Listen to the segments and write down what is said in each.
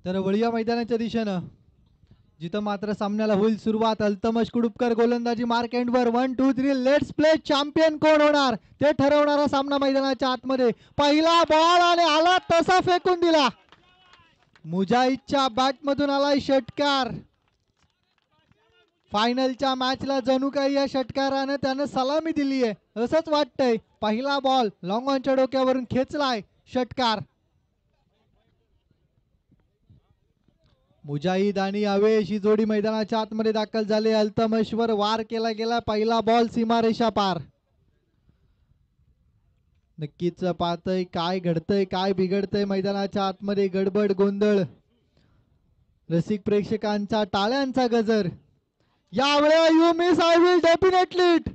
तर वळिया मैदानाच्या दिशेनं जिथं मात्र सामन्याला होईल सुरुवात. अल्तमश कुडुपकर गोलंदाजी मार्क एंडवर 1 2 3 लेट्स प्ले. चॅम्पियन कोण होणार ते ठरवणारा सामना मैदानाच्या आतमध्ये. पहिला बॉल आणि आला तसा फेकून दिला. मुजाहिदच्या बॅट मधून आलाय षटकार. फायनलच्या मॅचला जणू काही या षटकारानं त्यानं सलामी दिली आहे असंच वाटतंय. पहिला बॉल लॉंग ऑनच्या डोक्यावरून खेचलाय षटकार. मुजाहिद आणि अवेश ही जोडी मैदानाच्या आतमध्ये दाखल झाले. अल्तमशवर वार केला गेला. पहिला बॉल सीमारेषा पार. नक्कीच पाहतय काय घडतंय काय बिघडतंय मैदानाच्या आतमध्ये. गडबड गोंधळ. रसिक प्रेक्षकांचा टाळ्यांचा गजर. यावेळेला you miss I will definitely it.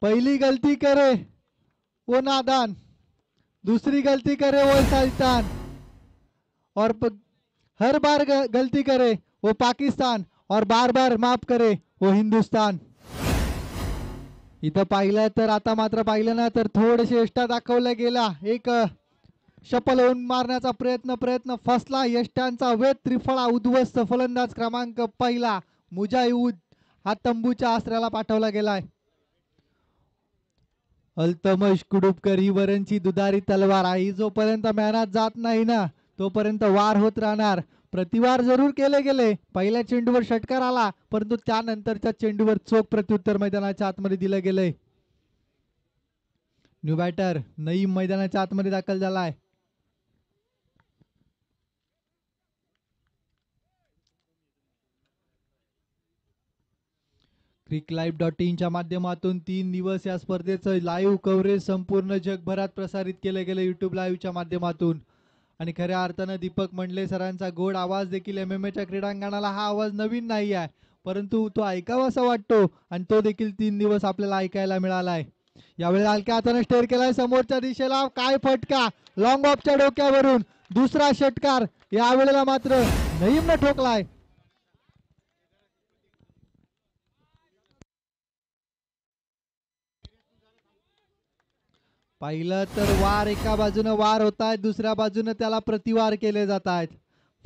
पहली गलती करे वो नादान, दूसरी गलती करे वो सुल्तान, और हर बार गलती करे वो पाकिस्तान, और बार बार माफ करे वो हिंदुस्तान. इथं पाहिलं तर आता मात्र पाहिलं ना तर थोडेसे यष्टा दाखवला गेला. एक शपल होऊन मारण्याचा प्रयत्न फसला. यष्ट्यांचा वेध त्रिफळा उद्ध्वस्त. फलंदाज क्रमांक पहिला मुजाहिद हा तंबूच्या आसऱ्याला पाठवला गेलाय. अल्तमश कुडुपकर ही वरणची दुधारी तलवार आहे. जोपर्यंत मैदानात जात नाही ना तोपर्यंत वार होत राहणार. प्रतिवार जरूर केले गेले. पहिल्या चेंडूवर षटकार आला परंतु त्यानंतरच्या चेंडूवर चोख प्रत्युत्तर मैदानाच्या आतमध्ये दिलं गेलंय. न्यू बॅटर नईम मैदानाच्या आतमध्ये दाखल झालाय. क्रिकलाईव्ह.in च्या माध्यमातून 3 दिवस या स्पर्धेचं लाईव्ह कव्हरेज संपूर्ण जगभरात प्रसारित केलं गेलं युट्यूब लाईव्हच्या माध्यमातून. आणि खऱ्या अर्थानं दीपक मंडले सरांचा गोड आवाज देखील MMA च्या क्रीडांगणाला हा आवाज नवीन नाही आहे परंतु तो ऐकावासा वाटतो आणि तो देखील 3 दिवस आपल्याला ऐकायला मिळालाय. यावेळी हलक्या हाताने स्टेअर केलाय समोरच्या दिशेला. काय फटका लॉंग ऑफच्या डोक्यावरून. दुसरा षटकार यावेळेला मात्र नईमने ठोकलाय. पाहिलं तर वार एका बाजूने वार होत आहेत दुसऱ्या बाजूने त्याला प्रतिवार केले जात आहेत.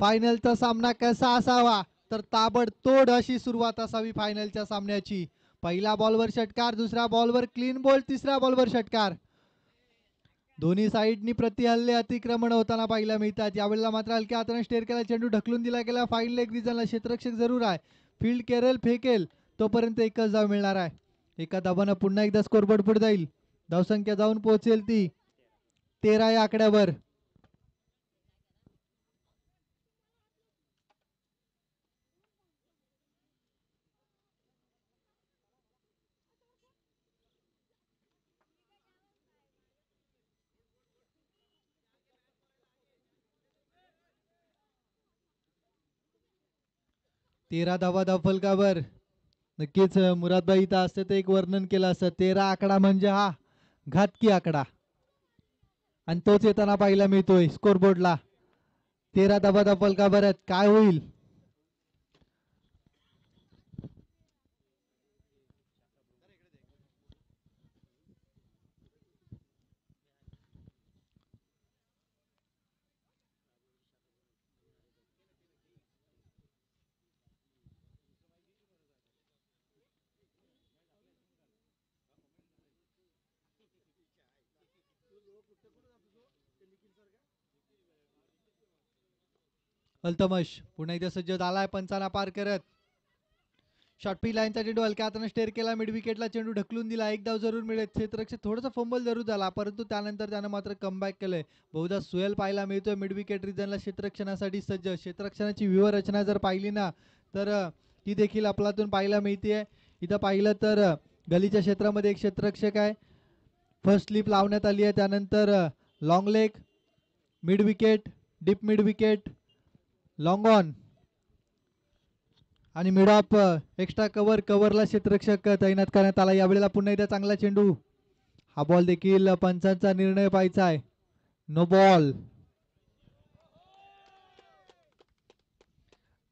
फायनलचा सामना कसा असावा तर ताबडतोड अशी सुरुवात असावी फायनलच्या सामन्याची. पहिल्या बॉलवर षटकार, दुसऱ्या बॉलवर क्लीन बॉल, तिसऱ्या बॉलवर षटकार. दोन्ही साईडनी प्रतिहल्ले अतिक्रमण होताना पाहायला मिळतात. यावेळेला मात्र हलक्या हाताने स्टेअर केला. चेंडू ढकलून दिला गेला. फाईन लेग रिजनला क्षेत्ररक्षक जरूर आहे. फील्ड करेल फेकेल तोपर्यंत एकच धाव मिळणार आहे. एका धावानं पुन्हा एकदा स्कोरबोर्ड पुढे जाईल. धावसंख्या जाऊन पोहोचेल ती 13 या आकड्यावर. तेरा धावा धावफलकावर. नक्कीच मुरादभाई इथं असते तर एक वर्णन केलं असतं. 13 आकडा म्हणजे हा घातकी आकडा आणि तोच येताना पाहायला मिळतोय स्कोरबोर्डला. 13 धावा धावफलकावर आहेत. काय होईल. अल्तमश पुन्हा एकदा सज्ज झालाय पंचाना पार करत. शॉर्टपी लाईनचा चेंडू हलक्या हाताने स्टेअर केला. मिड विकेटला चेंडू ढकलून दिला. एक धाव जरूर मिळेल. क्षेत्ररक्षक थोडासा फंबल जरूर झाला परंतु त्यानंतर त्यानं मात्र कमबॅक केलंय. बहुधा सुहेल पाहायला मिळतोय मिड विकेट रिजनला क्षेत्ररक्षणासाठी सज्ज. क्षेत्ररक्षणाची व्यूहरचना जर पाहिली ना तर ती देखील आपल्यातून पाहायला मिळते. इथं पाहिलं तर गलीच्या क्षेत्रामध्ये एक क्षेत्ररक्षक आहे. फर्स्ट स्लिप लावण्यात आली आहे. त्यानंतर long leg, mid wicket, deep mid wicket, long on आणि मिड ऑफ एक्स्ट्रा कव्हरला क्षेत्ररक्षक तैनात करण्यात आला. यावेळेला पुन्हा एकदा चांगला चेंडू. हा बॉल देखील पंचांचा निर्णय पाहायचा आहे. No ball.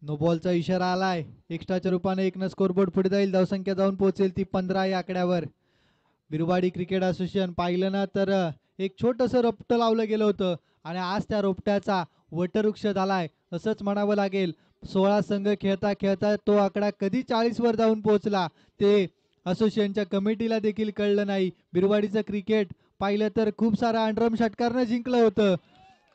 नो बॉलचा इशारा आलाय. एक्स्ट्राच्या रूपाने एकनं स्कोरबोर्ड पुढे जाईल. धावसंख्या जाऊन पोहोचेल ती 15 या आकड्यावर. बिरवाडी क्रिकेट असोसिएशन पाहिलं ना तर एक छोटंसं रपटं लावलं गेलं होतं आणि आज त्या रोपट्याचा वटवृक्ष झालाय असंच म्हणावं लागेल. 16 संघ खेळता खेळता तो आकडा कधी 40 वर जाऊन पोहोचला ते असोसिएशनच्या कमिटीला देखील कळलं नाही. बिरवाडीचं क्रिकेट पाहिलं तर खूप सारा अंडरम षटकारनं जिंकलं होतं.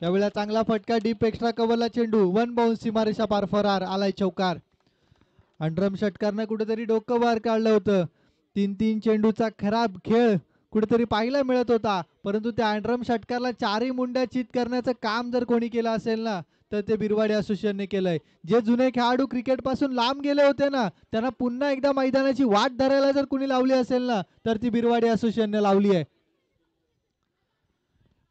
यावेळेला चांगला फटका डीप एक्स्ट्रा कव्हरला चेंडू वन बाउन्स सीमारेषा पार फरार आलाय चौकार. अंडरम षटकारनं कुठेतरी डोकं बाहेर काढलं होतं. 3-3 चेंडूचा खराब खेळ कुठेतरी पाहायला मिळत होता, परंतु त्या अँड्रम षटकारला चारही मुंड्या चित करण्याचं काम जर कोणी केलं असेल ना तर ते बिरवाडी असोसिएशनने केलंय. जे जुने खेळाडू क्रिकेट पासून लांब गेले होते ना त्यांना पुन्हा एकदा मैदानाची वाट धरायला जर कोणी लावली असेल ना तर ती बिरवाडी असोसिएशनने लावली आहे.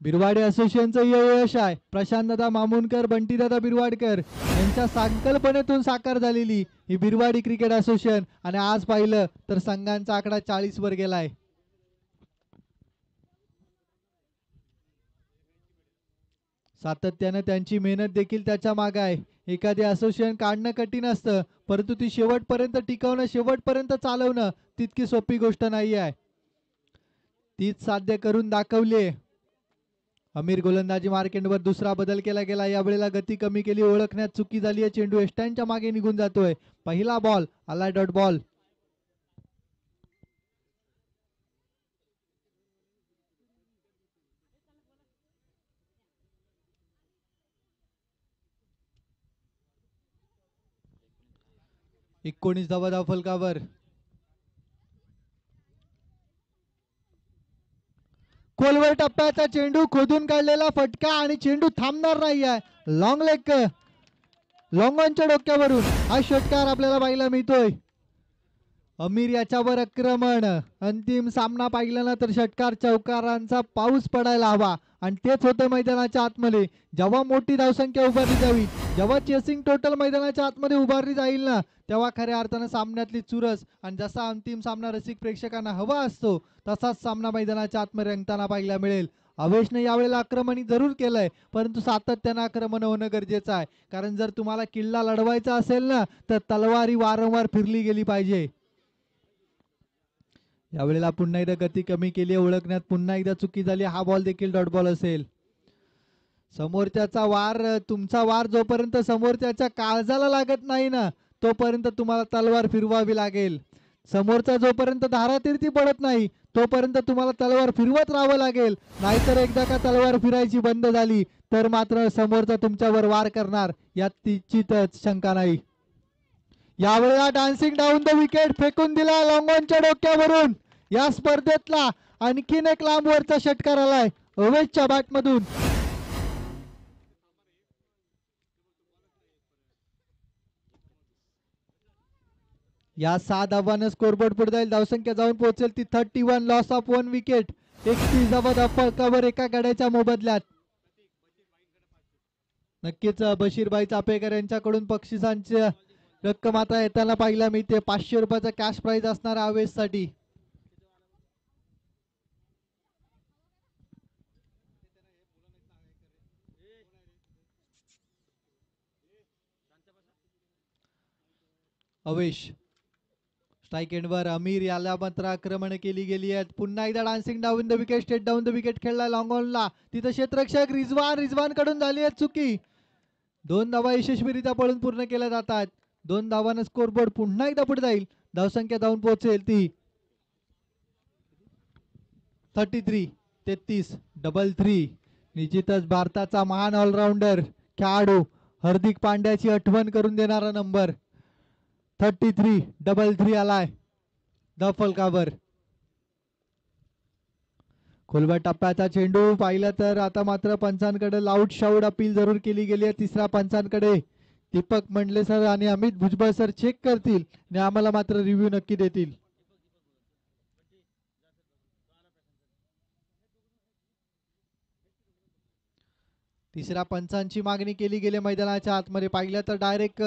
बिरवाडी असोसिएशनचं यश आहे प्रशांतदादा मामुनकर, बंटीदादा बिरवाडकर यांच्या संकल्पनेतून साकार झालेली ही बिरवाडी क्रिकेट असोसिएशन. आणि आज पाहिलं तर संघांचा आकडा 40 वर गेलाय. सातत्याने त्यांची मेहनत देखील त्याच्या मागे आहे. एखादी असोसिएशन काढणं कठीण असतं, परंतु ती शेवटपर्यंत टिकवणं, शेवटपर्यंत चालवणं तितकी सोपी गोष्ट नाही आहे. तीच साध्य करून दाखवली. अमीर गोलंदाजी मार्केटवर दुसरा बदल केला गेला. यावेळेला गती कमी केली, ओळखण्यात चुकी झाली आहे. चेंडू एस्टँडच्या मागे निघून जातोय. पहिला बॉल आला डॉट बॉल. एकोणीस धावा फलकावर. खोलवर टप्प्याचा चेंडू खोदून काढलेला फटका आणि चेंडू थांबणार नाही आहे. लॉंग लेग लॉंगॉनच्या डोक्यावरून हा षटकार आपल्याला पाहायला मिळतोय. अमीर याच्यावर आक्रमण. अंतिम सामना पाहिला ना तर षटकार चौकारांचा पाऊस पडायला हवा आणि तेच होतं मैदानाच्या आतमध्ये. जेव्हा मोठी धावसंख्या उभारली जावी, जेव्हा चेसिंग टोटल मैदानाच्या आतमध्ये उभारली जाईल ना तेव्हा खऱ्या अर्थानं सामन्यातली चुरस आणि जसा अंतिम सामना रसिक प्रेक्षकांना हवा असतो तसाच सामना मैदानाच्या आतमध्ये रंगताना पाहायला मिळेल. अवेशने यावेळेला आक्रमण जरूर केलंय, परंतु सातत्यानं आक्रमण होणं गरजेचं आहे. कारण जर तुम्हाला किल्ला लढवायचा असेल ना तर तलवारी वारंवार फिरली गेली पाहिजे. यावेळेला पुन्हा एकदा गती कमी केली, ओळखण्यात पुन्हा एकदा चुकी झाली. हा बॉल देखील डॉट बॉल असेल. समोरच्याचा वार, तुमचा वार जोपर्यंत समोरच्याच्या काळजाला लागत नाही ना तोपर्यंत तुम्हाला तलवार फिरवावी लागेल. समोरचा जोपर्यंत धारातीर्थी पडत नाही तोपर्यंत तुम्हाला तलवार फिरवत राहावं लागेल. नाहीतर एकदा का तलवार फिरायची बंद झाली तर मात्र समोरचा तुमच्यावर वार करणार यात तिचीच शंका नाही. यावेळेला डान्सिंग डाऊन द विकेट फेकून दिला लॉंगॉनच्या डोक्यावरून. या स्पर्धेतला आणखीन एक लांबवरचा षटकार आलाय अवेशच्या बॅटमधून. या 6 धावांना स्कोरबोर्ड पुढे जाईल. धावसंख्या जाऊन पोहोचेल ती 31. Loss of 1 wicket. 31 धावा फलकावर एका गड्याच्या मोबदल्यात. नक्कीच बशीरभाई चापेकर यांच्याकडून बक्षिसांची रक्कम आता येताना पाहायला मिळते. 500 रुपयाचा कॅश प्राइज असणार आवेश साठी. अवेश स्ट्राइक एंडवर. अमीर याला मात्र आक्रमण केली गेली आहेत. पुन्हा एकदा dancing down the wicket, state down the wicket खेळला लॉंगॉनला. तिथं क्षेत्ररक्षक रिजवान कडून झाली आहे चुकी. 2 धावा यशस्वीरित्या पळून पूर्ण केल्या जातात. 2 धावांना स्कोरबोर्ड पुन्हा एकदा पुढे जाईल. धावसंख्या जाऊन पोहोचेल ती 33. डबल 3. निश्चितच भारताचा महान ऑलराऊंडर खेळाडू हार्दिक पांड्याची आठवण करून देणारा नंबर 33 डबल 3 आलाय द फलकावर. खोलवर टप्प्याचा चेंडू पाहिला तर आता मात्र पंचांकडे लाऊड शाऊड अपील जरूर केली गेली आहे. तिसरा पंचांकडे दीपक मंडले सर आणि अमित भुजबळ सर चेक करतील आणि आम्हाला मात्र रिव्ह्यू नक्की देतील. तिसऱ्या पंचांची मागणी केली गेली मैदानाच्या आतमध्ये. पाहिलं तर डायरेक्ट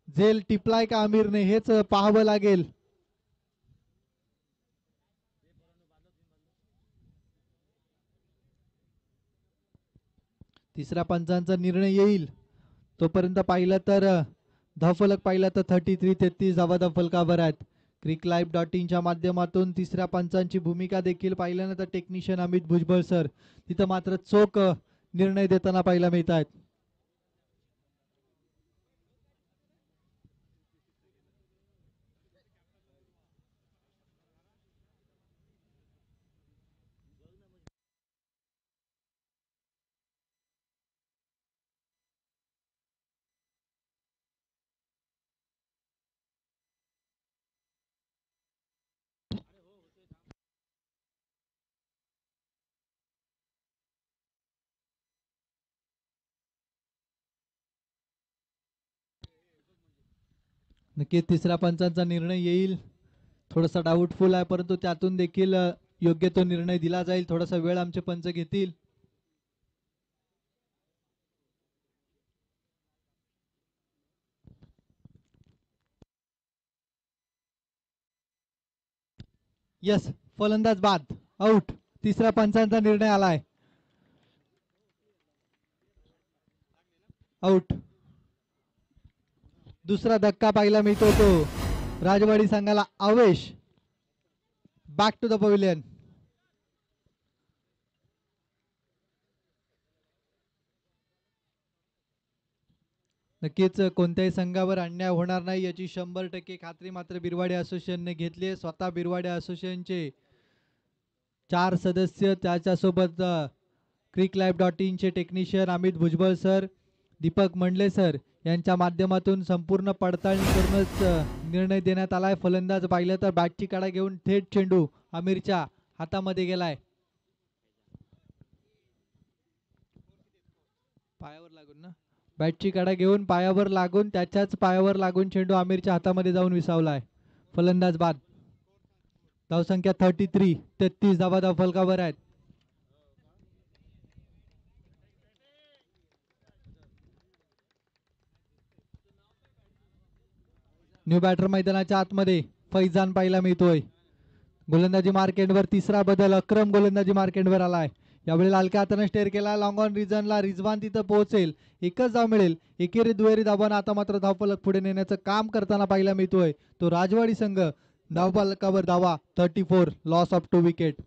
झेल टिपलाय का आमिरने हेच पाहावं लागेल. तिसऱ्या पंचांचा निर्णय येईल तोपर्यंत पाहिलं तर धावफलक पाहिलं तर 33 धावा धावफलकावर आहेत. cricklive.in माध्यमातून तिसऱ्या पंचांची भूमिका देखील पाहिल्यानंतर टेक्निशियन अमित भुजबळ सर तिथं मात्र चोख निर्णय देताना पाहायला मिळत आहेत. नक्कीच तिसऱ्या पंचांचा निर्णय येईल. थोडासा डाऊटफुल आहे, परंतु त्यातून देखील योग्य तो निर्णय दिला जाईल. थोडासा वेळ आमचे पंच घेतील. यस, फलंदाज बाद, आउट. तिसऱ्या पंचांचा निर्णय आलाय, आउट. दुसरा धक्का पाहायला मिळतो तो राजवाडी संघाला. आवेश बॅक टू द पवेलियन. नक्कीच कोणत्याही संघावर अन्याय होणार नाही याची 100% खात्री मात्र बिरवाडे असोसिएशनने घेतली आहे. स्वतः बिरवाडे असोसिएशनचे 4 सदस्य, त्याच्यासोबत cricklife.in चे technician Amit Bhujbal sir, Deepak Mandle sir यांच्या माध्यमातून संपूर्ण पडताळणी करूनच निर्णय देण्यात आलाय. फलंदाज पाहिलं तर बॅटची कडा घेऊन थेट चेंडू आमिरच्या हातामध्ये गेलाय. पायावर लागून ना, बॅटची कडा घेऊन पायावर लागून, त्याच्याच पायावर लागून चेंडू आमिरच्या हातामध्ये जाऊन विसावलाय. फलंदाज बाद. धावसंख्या 33 धावा फलकावर आहेत. न्यू बॅटर मैदानाच्या आतमध्ये फैजान पाहायला मिळतोय. गोलंदाजी मार्केटवर तिसरा बदल, अक्रम गोलंदाजी मार्केटवर आलाय. यावेळी हलक्या हाताने स्टेअर केला लॉंग ऑन रिजनला. रिजवान तिथं पोहोचेल, एकच धाव मिळेल. एकेरी दुहेरी धावांना आता मात्र धावफलक पुढे नेण्याचं काम करताना पाहायला मिळतोय तो राजवाडी संघ. धावफलकावर धावा 34, loss of 2 wicket.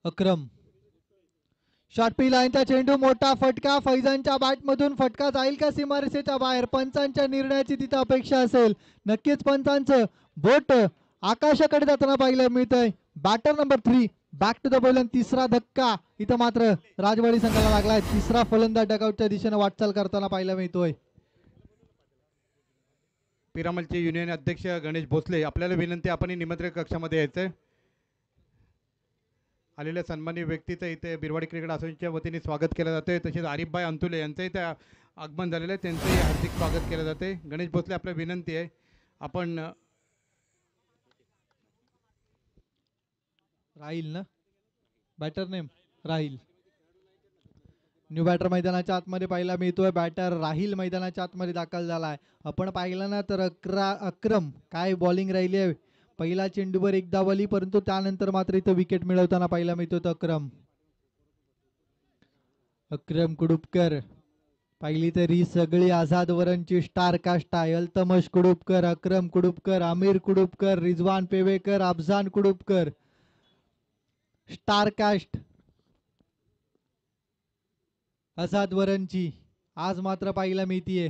Akram shot P लाईनचा चेंडू, मोठा फटका. फैजानच्या बॅट मधून फटका जाईल का सीमारेषेच्या बाहेर? पंचांच्या निर्णयाची तिथं अपेक्षा असेल. नक्कीच पंचांचं बोट आकाशाकडे जाताना पाहायला मिळतंय. Batter number 3 back to the ball. तिसरा धक्का इथं मात्र राजवाडी संघाला लागलाय. तिसरा फलंदाज डगआउटच्या दिशेने वाटचाल करताना पाहायला मिळतोय. पिरामलचे युनियन अध्यक्ष गणेश भोसले, आपल्याला विनंती, आपण निमंत्रण कक्षामध्ये यायचंय. आलेल्या सन्माननीय व्यक्तीचं इथे बिरवाडी क्रिकेट असोसिएशनच्या वतीने स्वागत केलं जाते. तसेच आरिफभाई अंतुले यांचं इथे आगमन झालेलं आहे, त्यांचंही हार्दिक स्वागत केलं जाते. गणेश भोसले, आपल्याला विनंती आहे, आपण राहील ना, बॅटर नेम राहील. न्यू बॅटर मैदानाच्या आतमध्ये पाहायला मिळतोय. बॅटर राहील मैदानाच्या आतमध्ये दाखल झालाय. आपण पाहिलं ना तर अक्रम काय बॉलिंग राहिली आहे. पहिला चेंडूवर एक धाव आली, परंतु त्यानंतर मात्र इथं विकेट मिळवताना पाहायला मिळतो तो अक्रम कुडुपकर. पहिली तरी सगळी आझाद वरणची स्टार कास्ट आहे. अल्तमश कुडुपकर, अक्रम कुडुपकर, आमिर कुडुपकर, रिजवान पेवेकर, अफजान कुडुपकर, स्टार कास्ट आझाद वरणची आज मात्र पाहायला मिळतीये.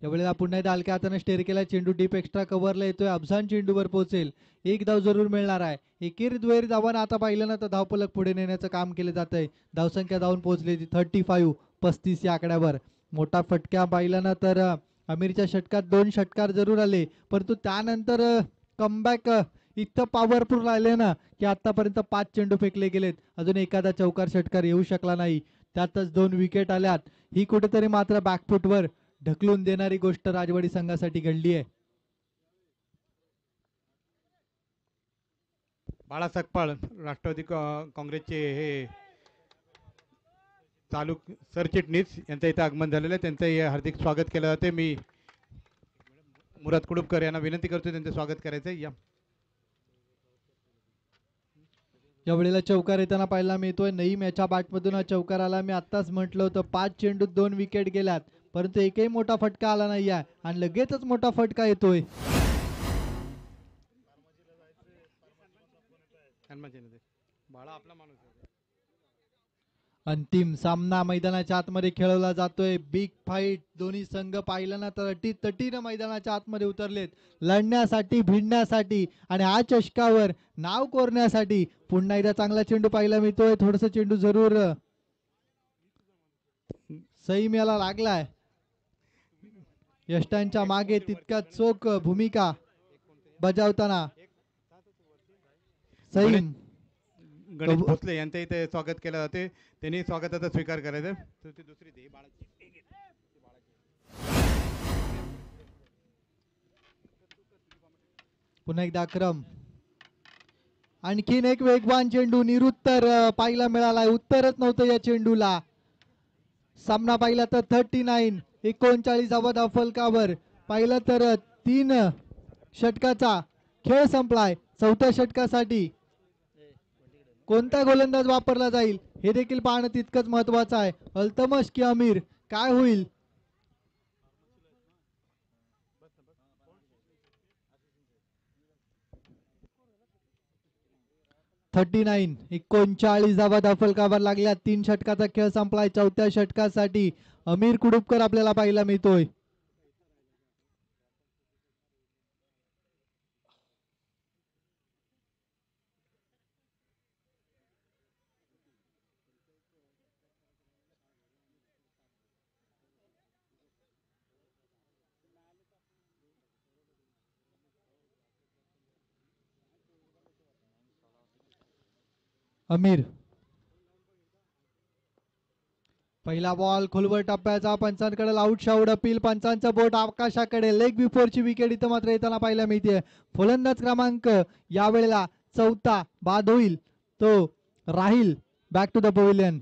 यावेळेला पुन्हा एकदा हलक्या हाताने स्टेअर केला. चेंडू डीप एक्स्ट्रा कव्हरला येतोय. अफजान चेंडूवर पोहोचेल, एक धाव जरूर मिळणार आहे. एकेरी दुहेरी धावांना आता पाहिलं ना तर धावफलक पुढे नेण्याचं काम केलं जात आहे. धावसंख्या धावून पोहोचली 35 या आकड्यावर. मोठा फटक्या पाहिलं ना तर आमिरच्या षटकात 2 षटकार जरूर आले, परंतु त्यानंतर कमबॅक इतकं पॉवरफुल राहिले ना की आतापर्यंत 5 चेंडू फेकले गेलेत, अजून एखादा चौकार षटकार येऊ शकला नाही. त्यातच 2 विकेट आल्यात. ही कुठेतरी मात्र बॅकफुटवर ढकलून देणारी गोष्ट राजवाडी संघासाठी घडली आहे. बाळा सकपाळ, राष्ट्रवादी काँग्रेसचे हे चालू सरचिटणीस यांचं इथं आगमन झालेलं आहे, त्यांचं हार्दिक स्वागत केलं जाते. मी मुराद कुडुपकर यांना विनंती करतो त्यांचं स्वागत करायचं. या या वेळेला चौकार येताना पाहायला मिळतोय. नईम याच्या बॅटमधून हा चौकार आला. मी आत्ताच म्हटलं होतं 5 चेंडूत 2 विकेट गेल्यात, परंतु एकही मोठा फटका आला नाही आहे आणि लगेचच मोठा फटका येतोय. बाळा आपला माणूस आहे. अंतिम सामना मैदानाच्या आतमध्ये खेळवला जातोय. बिग फाईट दोन्ही संघ पाहिलं ना तर अटीतटीनं मैदानाच्या आतमध्ये उतरलेत लढण्यासाठी, भिडण्यासाठी आणि हा चषकावर नाव कोरण्यासाठी. पुन्हा एकदा चांगला चेंडू पाहायला मिळतोय. थोडस चेंडू जरूर सईम याला लागलाय. यष्टांच्या मागे तितक्या चोख भूमिका बजावताना सईम गणेश भोसले यांच्या इथे स्वागत केलं जाते. त्यांनी स्वागताचा स्वीकार करायचा. तर ती दुसरी दे बाळाची. पुन्हा एकदा अक्रम. आणखीन एक वेगवान चेंडू निरुत्तर पाहायला मिळालाय. उत्तरच नव्हतं या चेंडूला. सामना पाहिला तर 39 फलकावर पाहिलं तर 3 षटकाचा खेळ संपलाय. चौथ्या षटकासाठी कोणता गोलंदाज वापरला जाईल हे देखील पाहणं तितकंच महत्वाचं आहे. अल्तमश की अमीर, काय होईल? 39 धावा फलकावर लागल्या. 3 षटकाचा खेळ संपलाय. चौथ्या षटकासाठी अमीर कुडुपकर आपल्याला पाहायला मिळतोय. अमीर पहिला बॉल खोलवर टप्प्याचा. पंचांकडे आउट शाउट अपील. पंचांचं बोट आकाशाकडे. लेग बिफोरची विकेट इथं मात्र येताना पाहायला मिळते. फलंदाज क्रमांक यावेळेला चौथा बाद होईल तो राहील बॅक टू द पवेलियन.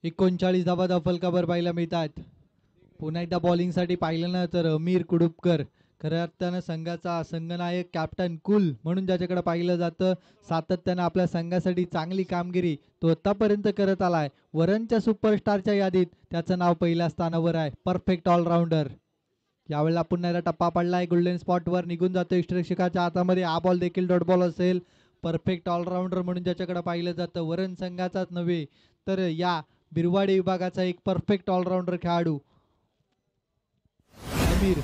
एकोणचाळीस धावा फलकावर पाहायला मिळतात. पुन्हा एकदा बॉलिंग साठी पाहिलं ना तर अमीर कुडुपकर खऱ्या अर्थानं संघाचा संघनायक, कॅप्टन, कुल म्हणून ज्याच्याकडे पाहिलं जातं. सातत्यानं आपल्या संघासाठी चांगली कामगिरी तो आतापर्यंत करत आलाय. वरणच्या सुपरस्टारच्या यादीत त्याचं नाव पहिल्या स्थानावर आहे. Perfect all rounder. यावेळेला पुन्हा एकदा टप्पा पडलाय. गोल्डन स्पॉटवर निघून जातो इष्टरक्षकाच्या हातामध्ये. हा बॉल देखील डॉट बॉल असेल. परफेक्ट ऑलराऊंडर म्हणून ज्याच्याकडे पाहिलं जातं, वरण संघाचाच नव्हे तर या बिरवाडी विभागाचा एक परफेक्ट ऑलराऊंडर खेळाडू अमीर.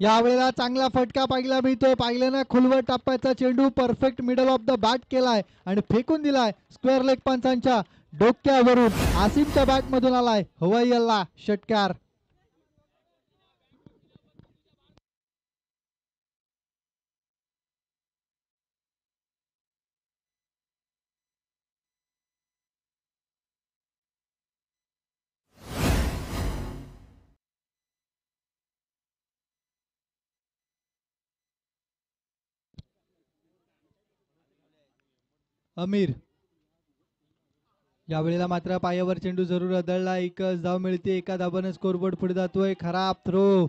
यावेळेला चांगला फटका पाहिला मिळतोय. पाहिलं ना खुलवर टप्प्याचा चेंडू perfect middle of the bat केलाय आणि फेकून दिलाय स्क्वेअर लेग पंचांच्या डोक्यावरून. आसिमच्या बॅट मधून आलाय हवाई अल्ला षटकार. अमीर यावेळेला मात्र पायावर चेंडू जरूर आदळला. एकच धाव मिळते. एका धावानं स्कोरबोर्ड पुढे जातोय. खराब थ्रो.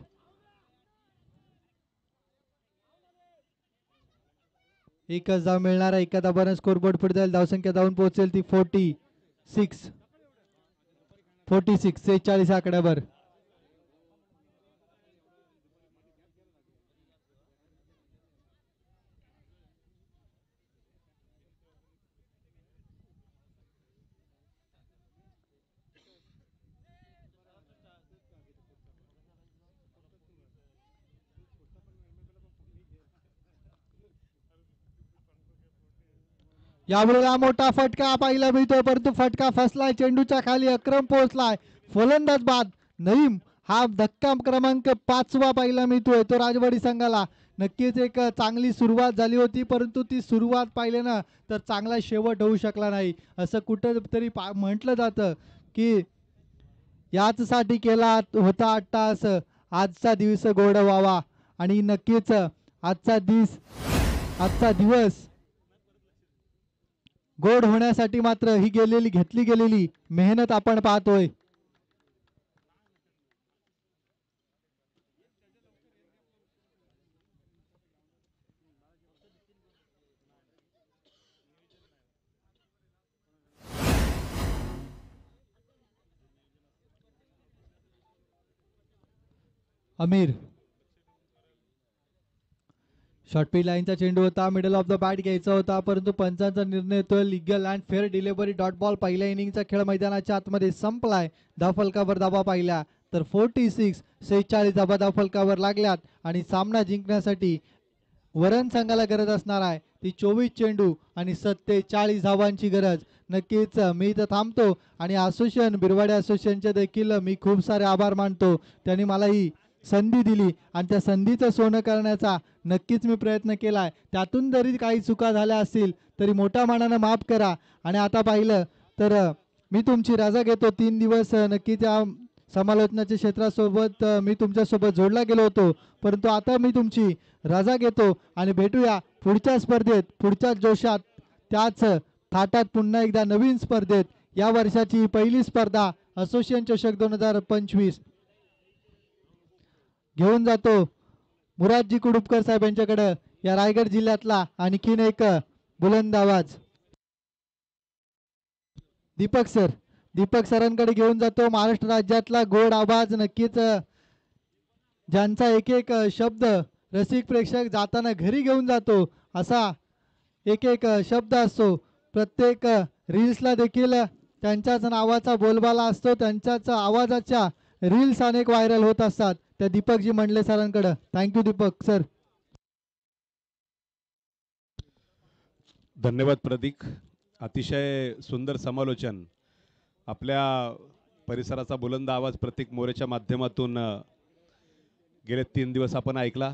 एकच धाव मिळणार आहे. एका धावानं स्कोरबोर्ड पुढे जाईल. धावसंख्या धावून पोहोचेल ती 46. 46 आकड्यावर. यावेळेला मोठा फटका पाहायला मिळतोय, परंतु फटका फसलाय. चेंडूच्या खाली अक्रम पोहोचलाय. फलंदाज बाद नईम. हा धक्का क्रमांक 5वा पाहायला मिळतोय तो राजवाडी संघाला. नक्कीच एक चांगली सुरुवात झाली होती, परंतु ती सुरुवात पाहिले ना तर चांगला शेवट होऊ शकला नाही. असं कुठंतरी म्हटलं जातं की याचसाठी केला होता अट्टास, आजचा दिवस गोड व्हावा. आणि नक्कीच आजचा दिवस गोड होण्यासाठी मात्र ही घेतली गेलेली मेहनत आपण पाहतोय. अमीर शॉर्टपी लाईनचा चेंडू होता, मिडल ऑफ द बॅट घ्यायचा होता, परंतु पंचांचा निर्णय येतोय legal and fair delivery. Dot ball. पहिल्या इनिंगचा खेळ मैदानाच्या आतमध्ये संपलाय. धावफलकावर धावा पाहिल्या तर 46 धावा फलकावर लागल्यात आणि सामना जिंकण्यासाठी वरण संघाला गरज असणार आहे ती 24 चेंडू आणि 47 धावांची गरज. नक्कीच मी इथं थांबतो आणि बिरवाडे असोसिएशनचे देखील मी खूप सारे आभार मानतो. त्यांनी मला ही संधी दिली आणि त्या संधीचं सोनं करण्याचा नक्कीच मी प्रयत्न केलाय. त्यातून जरी काही चुका झाल्या असतील तरी मोठ्या मनानं माफ करा. आणि आता पाहिलं तर मी तुमची रजा घेतो 3 दिवस. नक्कीच या समालोचनाच्या क्षेत्रासोबत मी तुमच्यासोबत जोडला गेलो होतो, परंतु आता मी तुमची रजा घेतो आणि भेटूया पुढच्या स्पर्धेत, पुढच्या जोशात, त्याच थाटात पुन्हा एकदा नवीन स्पर्धेत. या वर्षाची पहिली स्पर्धा असोसिएशन चषक 2025 घेऊन जातो मुरादजी कुडुपकर साहेब यांच्याकडे. या रायगड जिल्ह्यातला आणखीन एक बुलंद आवाज दीपक सरांकडे घेऊन जातो. महाराष्ट्र राज्यातला गोड आवाज. नक्कीच ज्यांचा एक एक शब्द रसिक प्रेक्षक जाताना घरी घेऊन जातो असा एक एक शब्द असतो. प्रत्येक रील्सला देखील त्यांच्याच नावाचा बोलबाला असतो. त्यांच्याच आवाजाच्या रील्स अनेक व्हायरल होत असतात. त्या दीपकजी मंडले सरांकडे. Thank you Deepak sir. धन्यवाद प्रतीक. अतिशय सुंदर समालोचन. आपल्या परिसराचा बुलंद आवाज प्रतीक मोरेच्या माध्यमातून गेले 3 दिवस आपण ऐकला.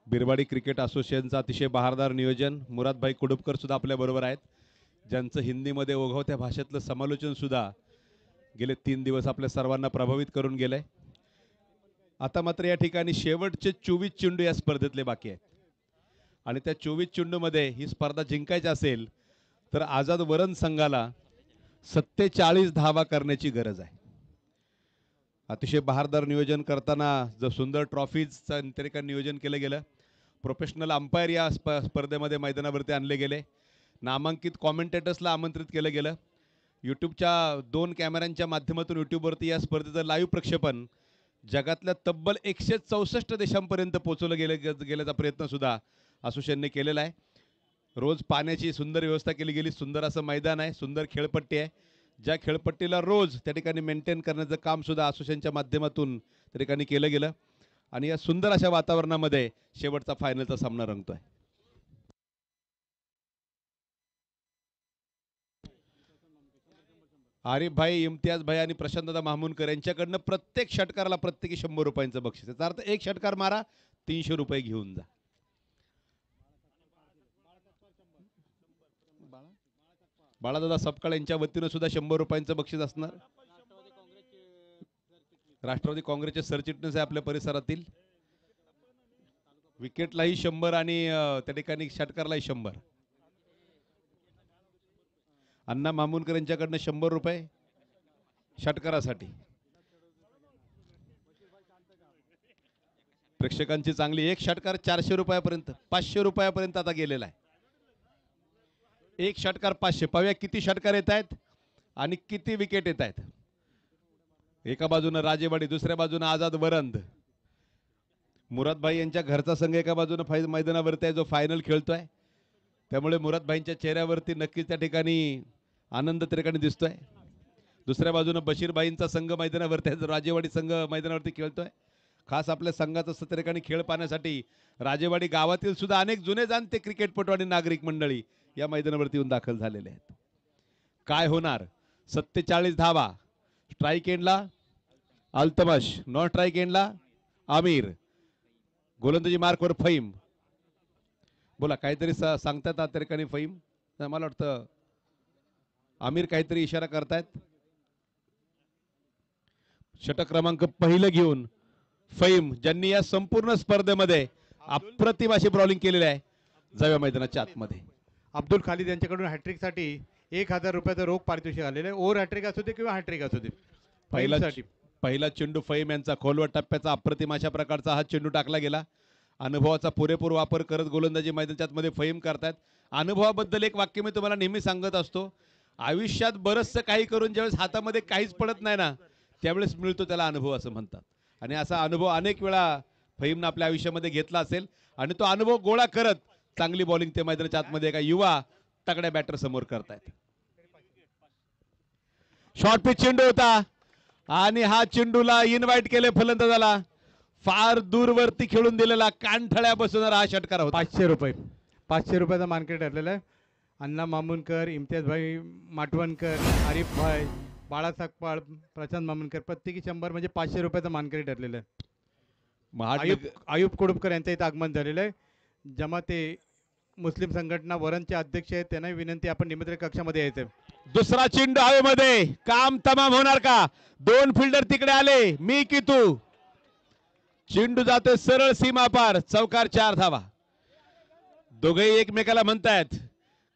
बिरवाडी क्रिकेट असोसिएशनचं अतिशय बहारदार नियोजन. मुरादभाई कुडुपकर सुद्धा आपल्याबरोबर आहेत, ज्यांचं हिंदीमध्ये ओघवत्या भाषेतलं समालोचनसुद्धा गेले 3 दिवस आपल्या सर्वांना प्रभावित करून गेलं आहे. आता मात्र या ठिकाणी शेवटचे 24 चेंडू या स्पर्धेतले बाकी आहेत आणि त्या 24 चेंडूमध्ये ही स्पर्धा जिंकायची असेल तर आझाद वरण संघाला 47 धावा करण्याची गरज आहे. अतिशय बहारदार नियोजन करताना जो सुंदर ट्रॉफीजचं ठिकाणी नियोजन केलं गेलं. प्रोफेशनल अंपायर या स्पर्धेमध्ये मैदानावरती आणले गेले. नामांकित कॉमेंटेटर्सला आमंत्रित केलं गेलं. यूट्यूबच्या 2 कॅमेऱ्यांच्या माध्यमातून यूट्यूबवरती या स्पर्धेचं लाईव्ह प्रक्षेपण जगातल्या तब्बल 164 देशांपर्यंत पोहोचवलं गेल्याचा प्रयत्नसुद्धा असोसिएशनने केलेला आहे. रोज पाण्याची सुंदर व्यवस्था केली गेली. सुंदर असं मैदान आहे, सुंदर खेळपट्टी आहे. ज्या खेळपट्टीला रोज त्या ठिकाणी मेंटेन करण्याचं कामसुद्धा असोसिएशनच्या माध्यमातून त्या ठिकाणी केलं गेलं आणि या सुंदर अशा वातावरणामध्ये शेवटचा फायनलचा सामना रंगतोय. आरिफ भाई, इम्तियाज भाई आणि प्रशांतदा मामुनकर यांच्याकडनं प्रत्येक षटकाराला प्रत्येकी 100 रुपयांचं बक्षीस. याचा अर्थ एक षटकार मारा 300 रुपये घेऊन जा. बाळादादा सपकाळ यांच्या वतीनं सुद्धा 100 रुपयांचं बक्षीस असणार. राष्ट्रवादी काँग्रेसचे सरचिटणीस आहे आपल्या परिसरातील. विकेटलाही 100 आणि त्या ठिकाणी षटकारलाही 100. अण्णा मामुनकर यांच्याकडनं 100 रुपये षटकारासाठी. प्रेक्षकांची चांगली. एक षटकार 400 रुपयापर्यंत 500 रुपयापर्यंत आता गेलेला आहे. एक षटकार 500. पाहूया किती षटकार येत आहेत आणि किती विकेट येत आहेत. एका बाजूनं राजेवाडी, दुसऱ्या बाजूनं आझाद वरंद. मुरादभाई यांच्या घरचा संघ एका बाजूनं मैदानावरती आहे जो फायनल खेळतोय. त्यामुळे मुरादभाईंच्या चेहऱ्यावरती नक्कीच त्या ठिकाणी आनंद त्या ठिकाणी दिसतोय. दुसऱ्या बाजूनं बशीरभाईंचा संघ मैदानावरती आहे, राजेवाडी संघ मैदानावरती खेळतोय. खास आपल्या संघाचा त्या ठिकाणी खेळ पाहण्यासाठी राजेवाडी गावातील सुद्धा अनेक जुने जाणते क्रिकेटपटू आणि नागरिक मंडळी या मैदानावरती येऊन दाखल झालेले आहेत. काय होणार? 47 धावा. स्ट्राईक एंडला अल्तमश, नॉन स्ट्राईक एंडला आमिर. गोलंदाजी मार्कवर फहीम. बोला काहीतरी सांगतात त्या ठिकाणी फहीम. मला वाटतं आमिर काहीतरी इशारा करतायत. षटक क्रमांक पहिलं घेऊन फहीम, ज्यांनी या संपूर्ण स्पर्धेमध्ये अप्रतिम अशी बॉलिंग केलेली आहे, जाव्या मैदानाच्या आतमध्ये. अब्दुल खालिद यांच्याकडून हॅट्रिकसाठी 1000 रुपयाचं रोख पारितोषिक आलेलं आहे. ओव्हर हॅट्रिक असू दे किंवा हॅट्रिक असू दे. पहिला चेंडू फहीम यांचा खोलवर टप्प्याचा अप्रतिम अशा प्रकारचा हा चेंडू टाकला गेला. अनुभवाचा पुरेपूर वापर करत गोलंदाजी मैदानाच्या आतमध्ये फहीम करतात. अनुभवाबद्दल एक वाक्य मी तुम्हाला नेहमी सांगत असतो, आयुष्यात बरंचसं काही करून ज्यावेळेस हातामध्ये काहीच पडत नाही ना, त्यावेळेस मिळतो त्याला अनुभव असं म्हणतात. आणि असा अनुभव अनेक वेळा फहीमनं आपल्या आयुष्यामध्ये घेतला असेल आणि तो अनुभव गोळा करत चांगली बॉलिंग ते मैदानाच्या आतमध्ये एका युवा तगड्या बॅटर समोर करतायत. शॉर्ट पिच चेंडू होता आणि हा चेंडूला इन्व्हाइट केले फलंदाजाला. फार दूरवरती खेळून दिलेला कानठळ्या बसवणारा हा षटकार होता. 500 रुपये. 500 रुपयाचा मार्केट ठरलेला आहे. अण्णा मामुनकर, इम्तियाजभाई माटवणकर, आरिफ भाई, बाळा सकपाळ, प्रशांत मामुनकर प्रत्येकी 100 म्हणजे 500 रुपयाचं मानकरी ठरलेलं आहे. आयुब कुडुपकर यांचं इथं आगमन झालेलं आहे. जमाते मुस्लिम संघटना वरणचे अध्यक्ष आहेत, त्यांना विनंती आपण निमंत्रण कक्षामध्ये यायचं. दुसरा चेंडू हवेमध्ये, काम तमाम होणार का? 2 फिल्डर तिकडे आले, मी की तू. चेंडू जातोय सरळ सीमा पार, चौकार 4 धावा. दोघेही एकमेकाला म्हणतायत,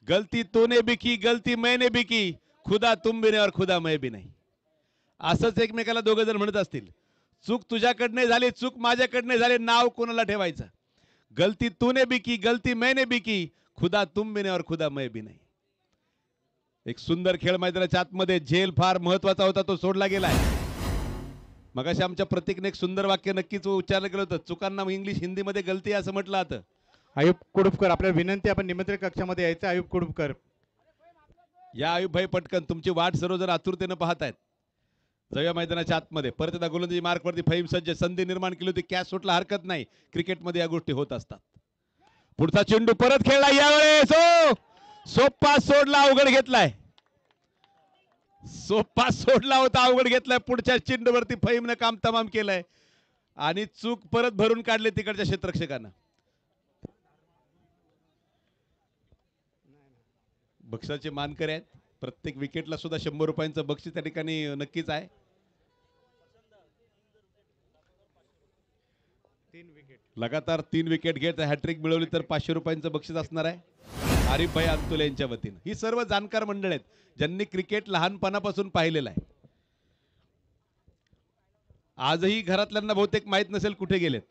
गलती तूने भी की, गलती मैंने भी की, खुदा तुम भी नहीं और खुदा मैं भी नहीं. असंच एकमेकाला दोघे जण म्हणत असतील. चूक तुझ्याकडने झाली, चूक माझ्याकडने झाली, नाव कोणाला ठेवायचं? गलती तूने भी की, गलती मैंने भी की, खुदा तुम भी नहीं और खुदा मैं भी नहीं. एक सुंदर खेळ मैदानाच्या आतमध्ये. झेल फार महत्वाचा होता, तो सोडला गेलाय. मगाशी आमच्या प्रतीकने एक सुंदर वाक्य नक्कीच उच्चारलं गेलं होतं, चुकांना इंग्लिश हिंदीमध्ये गलती असं म्हटलं जातं. आयुब कुडुपकर, आपल्याला विनंती, आपण निमंत्रण कक्षामध्ये यायचं. आयुब कुडुपकर या. आयुबभाई पटकन, तुमची वाट सर्वजण आतुरतेनं पाहतायत. जाऊया मैदानाच्या आतमध्ये. परत एकदा गोलंदाजी मार्कवरती फहीम सज्ज. संधी निर्माण केली होती, कॅच सुटला, हरकत नाही. क्रिकेटमध्ये या गोष्टी होत असतात. पुढचा चेंडू परत खेळला यावेळेस. सोप्पा सोडला, अवघड घेतलाय. सोप्पा सोडला होता, अवघड घेतलाय. पुढच्या चेंडूवरती फहीमनं काम तमाम केलंय आणि चूक परत भरून काढली तिकडच्या क्षेत्ररक्षकानं. बक्षाचे मानकरी आहेत. प्रत्येक विकेटला सुद्धा 100 रुपयांचं बक्षीस त्या ठिकाणी नक्कीच आहे. 3 विकेट लगातार 3 विकेट घेत हॅट्रिक मिळवली तर 500 रुपयांचं बक्षीस असणार आहे. आरिफ भाई अंतुले यांच्या वतीनं. ही सर्व जाणकार मंडळ आहेत ज्यांनी क्रिकेट लहानपणापासून पाहिलेलं आहे. आजही घरातल्यांना बहुतेक माहित नसेल कुठे गेलेत.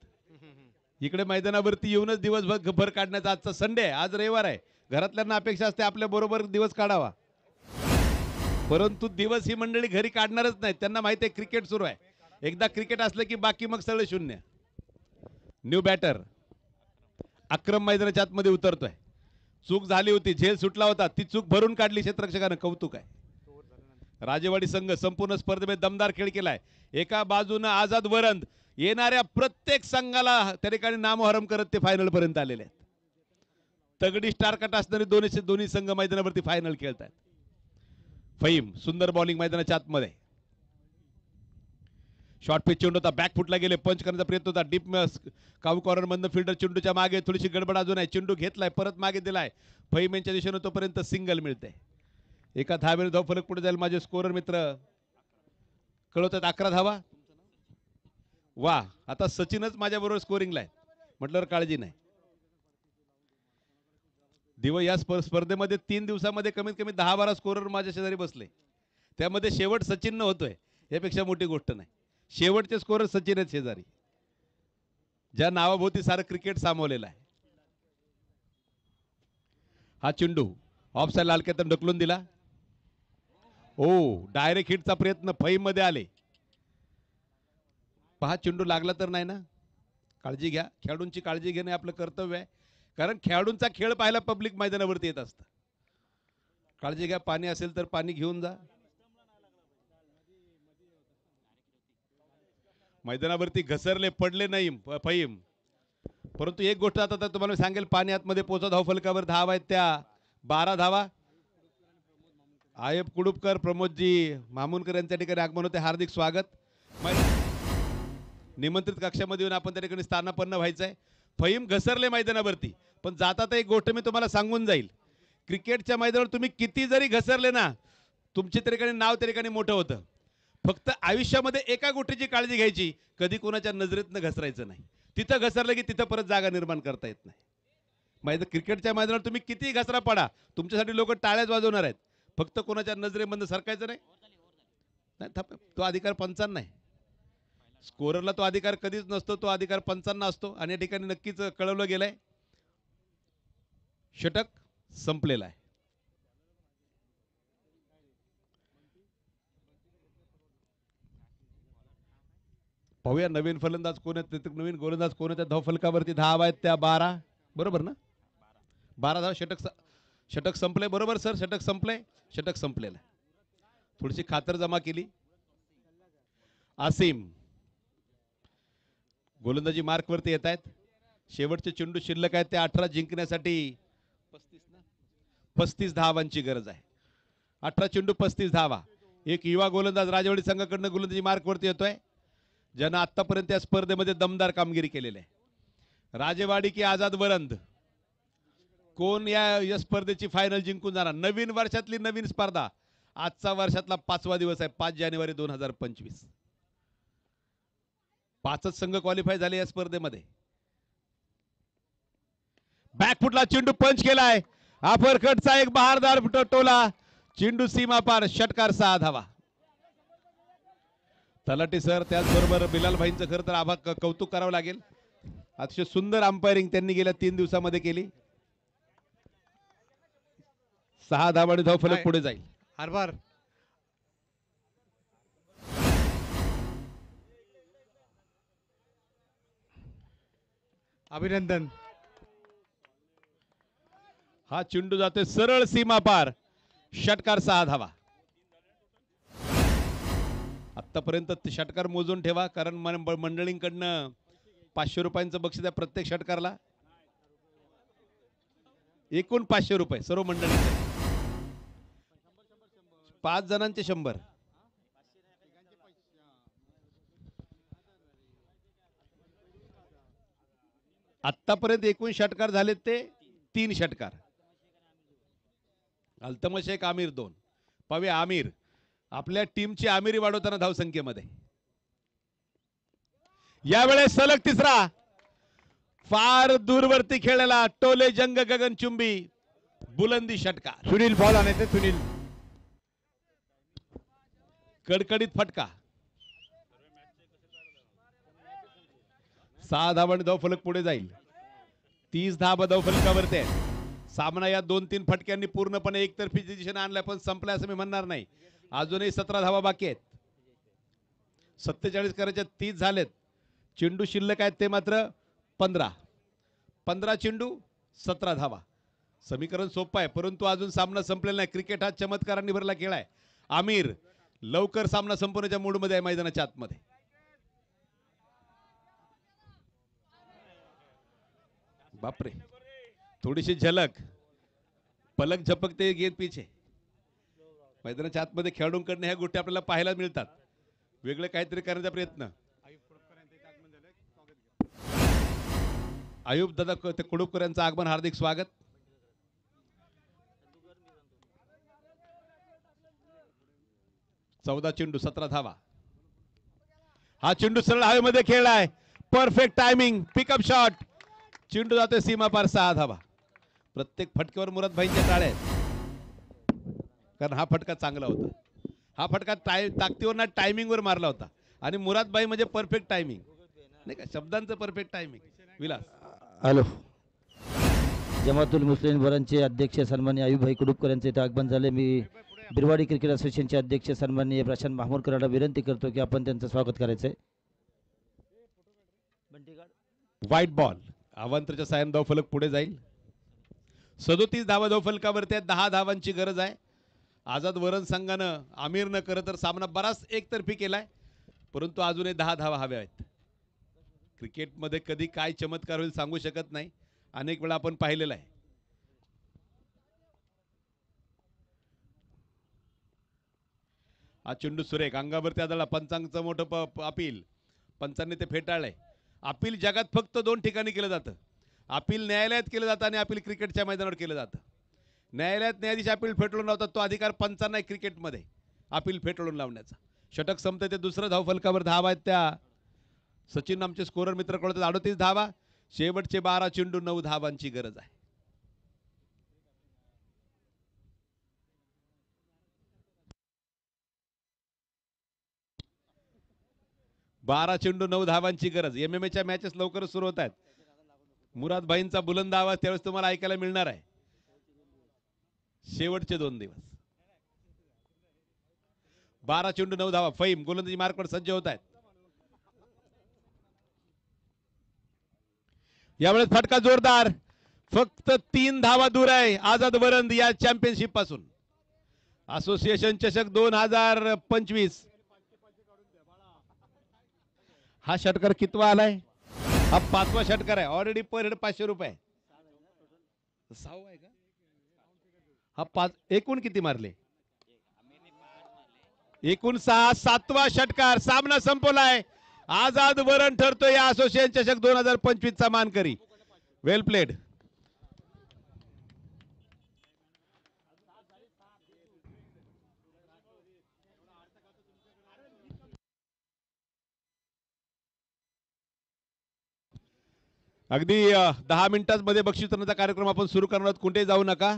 इकडे मैदानावरती येऊनच दिवसभर भर काढण्याचा आजचा संडे आहे, आज रविवार आहे. घरातल्यांना अपेक्षा असते आपल्या बरोबर दिवस काढावा, परंतु दिवस ही मंडळी घरी काढणारच नाहीत. त्यांना माहिती आहे क्रिकेट सुरू आहे. एकदा क्रिकेट असलं की बाकी मग सगळं शून्य. न्यू बॅटर अक्रम मैदानाच्या आतमध्ये उतरतोय. चूक झाली होती, झेल सुटला होता, ती चूक भरून काढली क्षेत्ररक्षकानं, कौतुक आहे. राजेवाडी संघ संपूर्ण स्पर्धेमध्ये दमदार खेळ केलाय. एका बाजूनं आझाद वरंद, येणाऱ्या प्रत्येक संघाला त्या ठिकाणी नामोहरम करत ते फायनल पर्यंत आलेले आहेत. तगडी स्टार कट असणारे दोन्ही संघ मैदानावरती फायनल खेळतात. फहीम सुंदर बॉलिंग मैदानाच्या आतमध्ये. शॉर्ट पिच चेंडू होता, बॅक फुटला गेले, पंच करण्याचा प्रयत्न होता. डीप काऊ कॉर्नर मधनं फिल्डर चेंडूच्या मागे, थोडीशी गडबड अजून आहे. चेंडू घेतलाय, परत मागे दिलाय. फहीम यांच्या दिशेने तोपर्यंत सिंगल मिळते. एका धावेने धाव फलक पुढे जाईल. माझे स्कोरर मित्र कळवतात 11 धावा. वा, आता सचिनच माझ्या बरोबर स्कोरिंगला आहे म्हटल्यावर काळजी नाही. या स्पर्धेमध्ये 3 दिवसामध्ये कमीत कमी 10-12 स्कोरर माझ्या शेजारी बसले. त्यामध्ये शेवट सचिन न होतोय यापेक्षा मोठी गोष्ट नाही. शेवटचे स्कोरर सचिन आहेत शेजारी, ज्या नावाभोवती सारं क्रिकेट सामावलेलं आहे. हा चेंडू ऑफ साइड लालकेतन ढकलून दिला. डायरेक्ट हिटचा प्रयत्न फहीम मध्ये आले. पहा चेंडू लागला तर नाही ना. काळजी घ्या, खेळाडूंची काळजी घेणे आपलं कर्तव्य आहे, कारण खेळाडूंचा खेळ पाहायला पब्लिक मैदानावरती येत असतं. काळजी घ्या, पाणी असेल तर पाणी घेऊन जा. मैदानावरती घसरले, पडले नाही फहीम, परंतु एक गोष्ट आता तुम्हाला सांगेल, पाणी आतमध्ये पोहोचत धाव फलकावर धाव आहेत त्या 12 धावा. आयब कुडुपकर, प्रमोदजी मामुनकर यांच्या ठिकाणी आगमन होते. हार्दिक स्वागत. निमंत्रित कक्षामध्ये येऊन आपण त्या ठिकाणी स्थानापन्न व्हायचं आहे. फहीम घसरले मैदानावरती, पण जाता एक गोष्ट मी तुम्हाला सांगून जाईल. क्रिकेटच्या मैदानावर तुम्ही किती जरी घसरले ना, तुमच्या त्या ठिकाणी नाव त्या ठिकाणी मोठं होतं. फक्त आयुष्यामध्ये एका गोष्टीची काळजी घ्यायची, कधी कोणाच्या नजरेतनं घसरायचं नाही. तिथं घसरलं की तिथं परत जागा निर्माण करता येत नाही. क्रिकेटच्या मैदानावर तुम्ही किती घसरा पडा, तुमच्यासाठी लोक टाळ्याच वाजवणार आहेत. फक्त कोणाच्या नजरेमध्ये सरकायचं नाही. तो अधिकार पंचांना आहे. स्कोररला तो अधिकार कधीच नसतो, तो अधिकार पंचांना असतो. आणि या ठिकाणी नक्कीच कळवलं गेलंय, षटक संपलेला आहे. पाहूया नवीन फलंदाज कोण आहेत, नवीन गोलंदाज कोण आहेत. धावफलकावरती धाव आहेत त्या 12, बरोबर ना? 12 धाव. षटक संपले, बरोबर सर? षटक संपले, षटक संपलेलं आहे. थोडीशी खातर जमा केली. आसिम गोलंदाजी मार्कवरती येत आहेत. शेवटचे चेंडू शिल्लक आहेत, ते 18 जिंकण्यासाठी 35 धावांची गरज आहे. 18 चेंडू 35 धावा. एक युवा गोलंदाज राजवाडी संघाकडनं गोलंदाजी मार्कवरती येतोय, ज्यानं आतापर्यंत या स्पर्धेमध्ये दमदार कामगिरी केलेली आहे. राजेवाडी की आझाद वरंद, कोण या स्पर्धेची फायनल जिंकून जाणार? नवीन वर्षातली नवीन स्पर्धा. आजचा वर्षातला 5वा दिवस आहे, 5 जानेवारी 2025. 5च संघ क्वालिफाय झाले या स्पर्धेमध्ये. बॅकफुटला चेंडू पंच केलाय. अपरकटचा एक बहारदार टोला, चेंडू सीमा पार, षटकार 6 धावा. तलाठी सर, त्याचबरोबर बिलाल भाईंचं खरं तर कौतुक करावं लागेल. अतिशय सुंदर अंपायरिंग त्यांनी गेल्या 3 दिवसामध्ये केली. 6 धावा आणि धाव फलक पुढे जाईल. आभार. अभिनंदन. हा चेंडू जातोय सरळ सीमा पार, षटकार 6 धावा. आतापर्यंत षटकार मोजून ठेवा, कारण मंडळींकडनं 500 रुपयांचं बक्षीस आहे प्रत्येक षटकारला. एकूण 500 रुपये सर्व मंडळींचे. 5 जणांचे 100. आतापर्यंत एकूण षटकार झालेत ते 3 षटकार. अल्तमश एक, आमिर 2. पाहूया आमिर आपल्या टीमची आमिरी वाढवताना धावसंख्येमध्ये. यावेळेस सलग तिसरा, फार दूरवरती खेळलेला टोले जंग गगनचुंबी बुलंदी षटकार. सुनील बॉल आणायचे. सुनील, कडकडीत फटका. 6 धावांनी धाव फलक पुढे जाईल. 30 धावा धाव फलकावरती आहे. सामना या 2-3 फटक्यांनी पूर्णपणे एकतर्फी दिशेने आणलाय, पण संपलाय असं मी म्हणणार नाही. अजूनही 17 धावा बाकी आहेत. 47 करायच्या 30 झालेत. चेंडू शिल्लक आहेत ते मात्र 15 चेंडू 17 धावा. समीकरण सोपं आहे, परंतु अजून सामना संपलेला नाही. क्रिकेट हा चमत्कारांनी भरला खेळ आहे. आमिर लवकर सामना संपवण्याच्या मूडमध्ये आहे मैदानाच्या आतमध्ये. बापरे, थोडीशी झलक, पलक झपकते गेंद पीछे. मैदानाच्या आतमध्ये खेळाडूंकडनं ह्या गोष्टी आपल्याला पाहायला मिळतात. वेगळं काहीतरी करण्याचा प्रयत्न. आयुब दादा कुडुपकर यांचं आगमन, हार्दिक स्वागत. चौदा चेंडू 17 धावा. हा चेंडू सरळ हवेमध्ये खेळलाय, परफेक्ट टायमिंग, पिकअप शॉट. चेंडू जातोय सीमा पार, 6 धावा. प्रत्येक फटक्यावर मुराद भाईंच्या टाळ्या आहेत, कारण हा फटका चांगला होता. हा फटका ताकदीवर ना टायमिंगवर मारला होता. आणि मुराद भाई म्हणजे परफेक्ट टायमिंग, नाही का, शब्दांचं perfect timing. Vilas, hello. Jamatul Muslim वरांचे अध्यक्ष सन्माननीय आयुबभाई कुडुपकर यांचे इथे आगमन झाले. मी बिरवाडी क्रिकेट असोसिएशनचे अध्यक्ष सन्माननीय प्रशांत माहमूरकरांना विनंती करतो की आपण त्यांचं स्वागत करायचं आहे. व्हाईट बॉल, अवांतरच्या सायन धाव फलक पुढे जाईल. 37 धावा धाव फलकावरती 10 धावांची गरज आहे. आझाद वरण संघानं आमिरनं खरं तर सामना बराच एकतर्फी केलाय, परंतु अजूनही 10 धावा हव्या आहेत. क्रिकेटमध्ये कधी काय चमत्कार होईल सांगू शकत नाही. अनेक वेळा आपण पाहिलेलं आहे. हा चेंडू सुरेख अंगावरती आदळला. पंचांगचं मोठं अपील, पंचांनी ते फेटाळलंय. अपील जगात फक्त 2 ठिकाणी केलं जातं. अपील न्यायालयात केलं जातं आणि अपील क्रिकेटच्या मैदानावर केलं जातं. न्यायालयात न्यायाधीश अपील फेटाळून लावतात, तो अधिकार पंचांना आहे क्रिकेटमध्ये अपील फेटाळून लावण्याचा. षटक संपते ते दुसरं धावफलकावर धावा आहेत त्या सचिन आमचे स्कोरर मित्र कळतात 38 धावा. शेवटचे 12 चेंडू 9 धावांची गरज आहे. 12 चेंडू 9 धावांची गरज. MMA च्या मॅचेस लवकरच सुरू होत आहेत. मुराद भाईंचा बुलंद आवाज त्यावेळेस तुम्हाला ऐकायला मिळणार आहे. शेवटचे 2 दिवस. 12 चेंडू 9 धावा. फैम गोलंदाजी मार्कवर सज्ज होत आहेत. यावेळेस फटका जोरदार. फक्त 3 धावा दूर आहे आझाद वरंद या चॅम्पियनशिप पासून. असोसिएशन चषक 2025. हा षटकार कितवा आलाय? हा 5वा षटकार आहे. ऑलरेडी पर हेड 500 रुपये. 6वा आहे का? हा 5. एकूण किती मारले? एकूण 6. 7वा षटकार. सामना संपलाय. आझाद वरण ठरतोय या असोसिएशन चषक 2025 चा मानकरी. वेल प्लेड. अगदी 10 मिनिटांमध्ये बक्षीस वितरणाचा कार्यक्रम आपण सुरू करणार आहोत. कुठे जाऊ नका.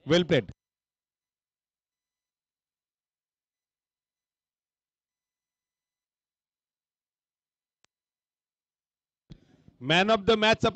Well played. Man of the मॅचचा